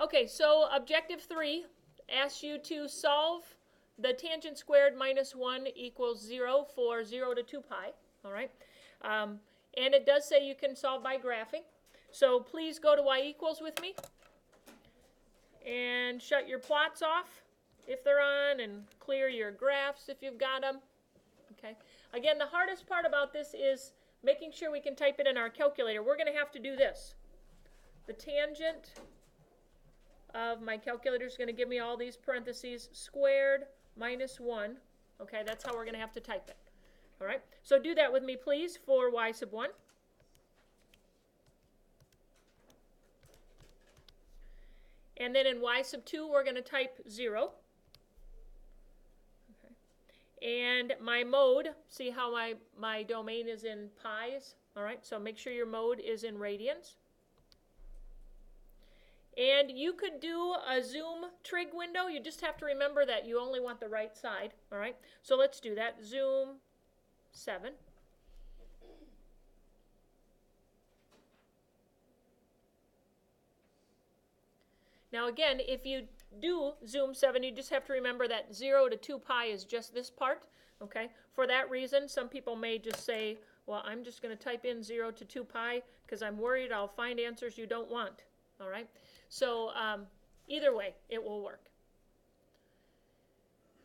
Okay, so objective 3 asks you to solve the tangent squared minus 1 equals 0 for 0 to 2 pi. All right, and it does say you can solve by graphing. So please go to y equals with me and shut your plots off if they're on, and clear your graphs if you've got them. Okay. Again, the hardest part about this is making sure we can type it in our calculator. We're going to have to do this. The tangent of my calculator is going to give me all these parentheses squared minus 1. Okay, that's how we're going to have to type it. All right, so do that with me, please, for y sub 1. And then in y sub 2, we're going to type 0. Okay. And my mode, see how my domain is in pi's? All right, so make sure your mode is in radians. And you could do a zoom trig window. You just have to remember that you only want the right side. All right, so let's do that. Zoom 7. Now again, if you do zoom 7, you just have to remember that 0 to 2 pi is just this part. Okay. For that reason, some people may just say, well, I'm just going to type in 0 to 2 pi because I'm worried I'll find answers you don't want. All right. So either way, it will work.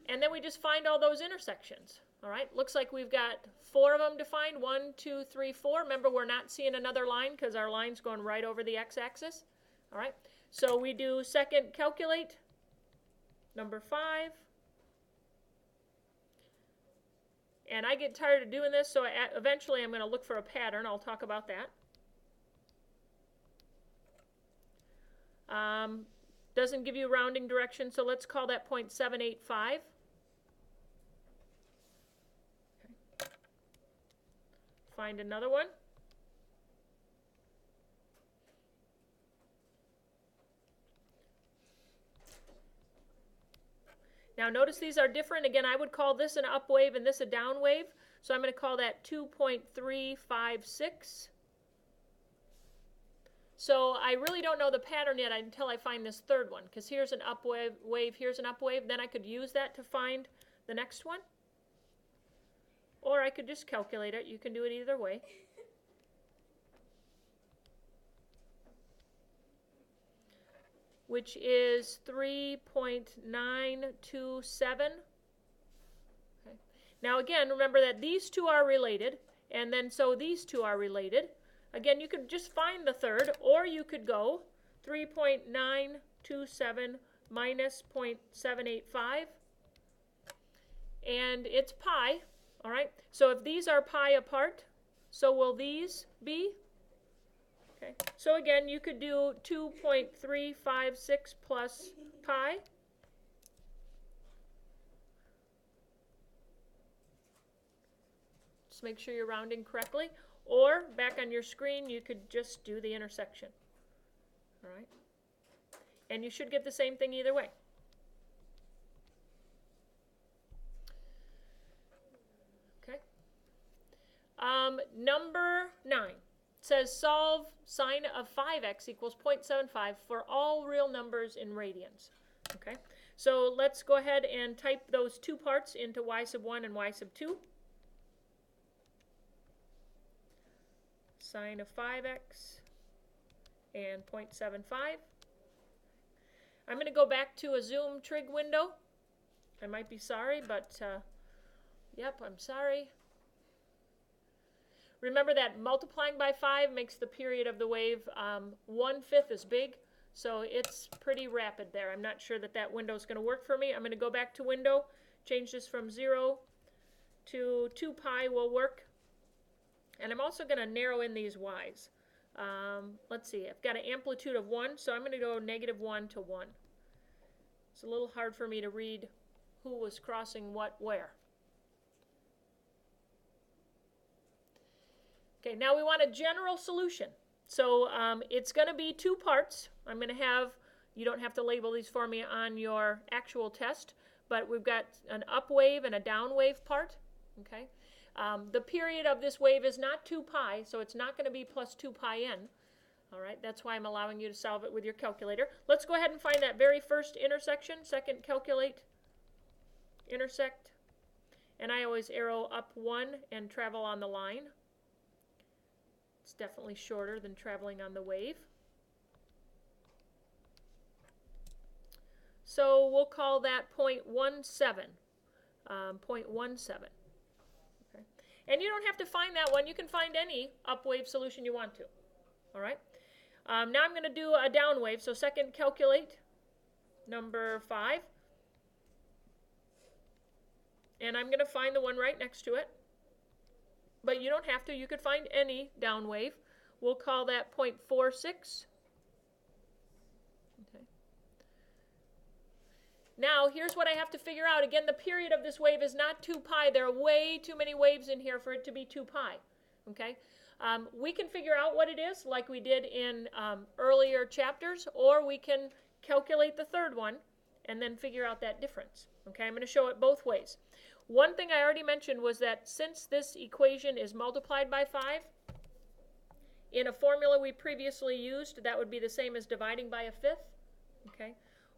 And then we just find all those intersections. All right. Looks like we've got 4 of them defined. 1, 2, 3, 4. Remember, we're not seeing another line because our line's going right over the x-axis. All right. So we do second calculate, number 5. And I get tired of doing this, so eventually I'm going to look for a pattern. I'll talk about that. Doesn't give you rounding direction, so let's call that 0.785. Okay. Find another one. Now notice these are different. Again, I would call this an up wave and this a down wave. So I'm going to call that 2.356. So I really don't know the pattern yet until I find this third one, because here's an up wave, here's an up wave. Then I could use that to find the next one. Or I could just calculate it. You can do it either way. Which is 3.927. Okay. Now again, remember that these two are related, and then so these two are related. Again, you could just find the third, or you could go 3.927 minus 0.785, and it's pi. All right. So if these are pi apart, so will these be? Okay. So again, you could do 2.356 plus pi. Just make sure you're rounding correctly. Or back on your screen, you could just do the intersection. All right. And you should get the same thing either way. Okay. Number 9. Says solve sine of 5x equals 0.75 for all real numbers in radians. Okay, so let's go ahead and type those two parts into y sub 1 and y sub 2. Sine of 5x and 0.75. I'm going to go back to a zoom trig window. I might be sorry, but yep, I'm sorry. Remember that multiplying by 5 makes the period of the wave 1/5 as big, so it's pretty rapid there. I'm not sure that that window is going to work for me. I'm going to go back to window, change this from 0 to 2 pi will work. And I'm also going to narrow in these y's. Let's see, I've got an amplitude of 1, so I'm going to go -1 to 1. It's a little hard for me to read who was crossing what where. Okay, now we want a general solution. So it's going to be 2 parts. I'm going to have, you don't have to label these for me on your actual test, but we've got an up wave and a down wave part. Okay, the period of this wave is not 2 pi, so it's not going to be plus 2 pi n. All right, that's why I'm allowing you to solve it with your calculator. Let's go ahead and find that very first intersection. Second, calculate, intersect. And I always arrow up 1 and travel on the line. It's definitely shorter than traveling on the wave. So we'll call that 0.17. 0.17. Okay. And you don't have to find that one. You can find any upwave solution you want to. All right. Now I'm going to do a down wave. So second, calculate, number 5. And I'm going to find the one right next to it. But you don't have to. You could find any down wave. We'll call that 0.46. Okay. Now, here's what I have to figure out. Again, the period of this wave is not 2 pi. There are way too many waves in here for it to be 2 pi. Okay? We can figure out what it is like we did in earlier chapters, or we can calculate the third one and then figure out that difference. Okay? I'm going to show it both ways. One thing I already mentioned was that since this equation is multiplied by 5, in a formula we previously used, that would be the same as dividing by a fifth. Okay?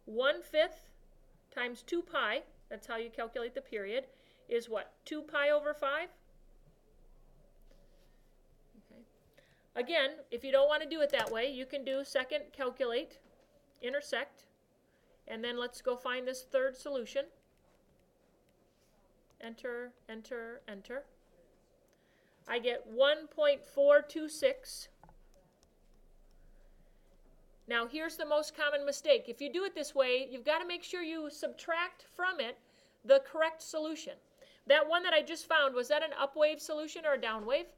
1/5 times 2 pi, that's how you calculate the period, is what? 2 pi over 5? Okay. Again, if you don't want to do it that way, you can do second, calculate, intersect, and then let's go find this third solution. Enter, enter, enter. I get 1.426. Now here's the most common mistake. If you do it this way, you've got to make sure you subtract from it the correct solution. That one that I just found, was that an upwave solution or a downwave?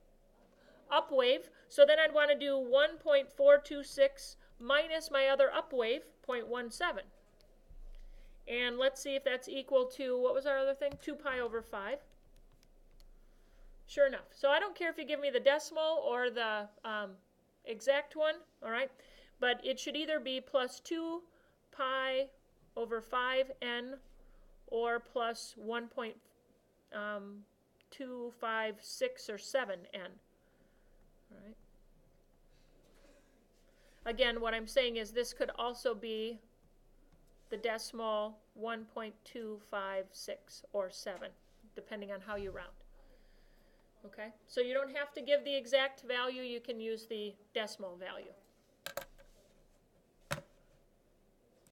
Upwave. So then I'd want to do 1.426 minus my other upwave, 0.17. And let's see if that's equal to, what was our other thing? 2 pi over 5. Sure enough. So I don't care if you give me the decimal or the exact one, all right? But it should either be plus 2 pi over 5n or plus 1.256 or 7n. All right. Again, what I'm saying is this could also be the decimal 1.256 or 7, depending on how you round. Okay, so you don't have to give the exact value, you can use the decimal value.